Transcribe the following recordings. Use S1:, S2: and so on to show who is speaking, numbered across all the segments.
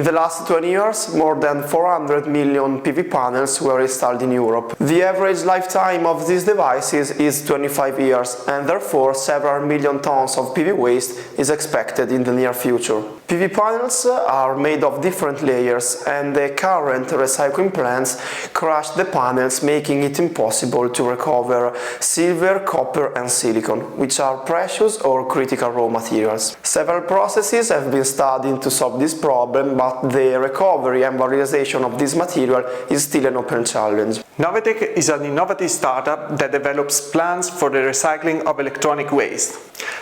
S1: the last 20 years, more than 400 million PV panels were installed in Europe. The average lifetime of these devices is 25 years, and therefore several million tons of PV waste is expected in the near future. PV panels are made of different layers, and the current recycling plants crush the panels, making it impossible to recover silver, copper and silicon, which are precious or critical raw materials. Several processes have been studied to solve this problem, but the recovery and valorization of this material is still an open challenge.
S2: Novetec is an innovative startup that develops plans for the recycling of electronic waste.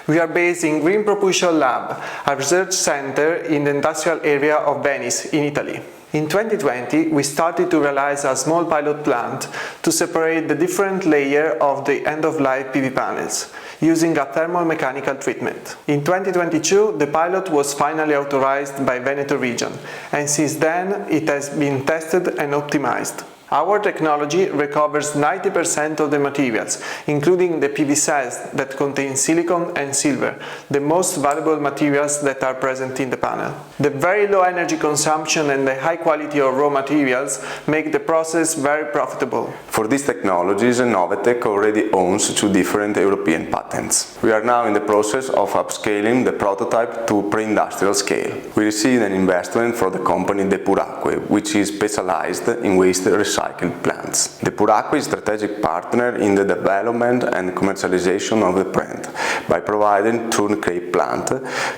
S2: We are based in Green Propulsion Lab, a research center in the industrial area of Venice, in Italy. In 2020, we started to realize a small pilot plant to separate the different layers of the end-of-life PV panels, using a thermomechanical treatment. In 2022, the pilot was finally authorized by Veneto region, and since then it has been tested and optimized. Our technology recovers 90% of the materials, including the PV cells that contain silicon and silver, the most valuable materials that are present in the panel. The very low energy consumption and the high quality of raw materials make the process very profitable.
S3: For these technologies, Novetec already owns 2 different European patents. We are now in the process of upscaling the prototype to pre-industrial scale. We received an investment from the company Depuraque, which is specialized in waste recycling plants. Depuraque is a strategic partner in the development and commercialization of the plant by providing turnkey plant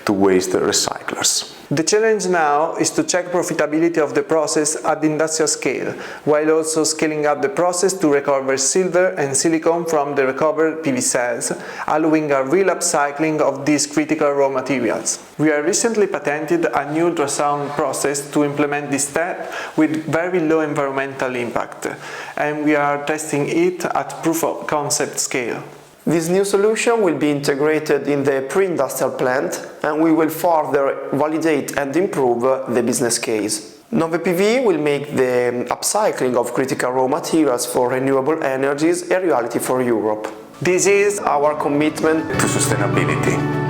S3: to waste recyclers.
S2: The challenge now is to check profitability of the process at the industrial scale, while also scaling up the process to recover silver and silicon from the recovered PV cells, allowing a real upcycling of these critical raw materials. We have recently patented a new ultrasound process to implement this step with very low environmental impact, and we are testing it at proof of concept scale.
S1: This new solution will be integrated in the pre-industrial plant, and we will further validate and improve the business case. NovePV will make the upcycling of critical raw materials for renewable energies a reality for Europe. This is our commitment
S3: to sustainability.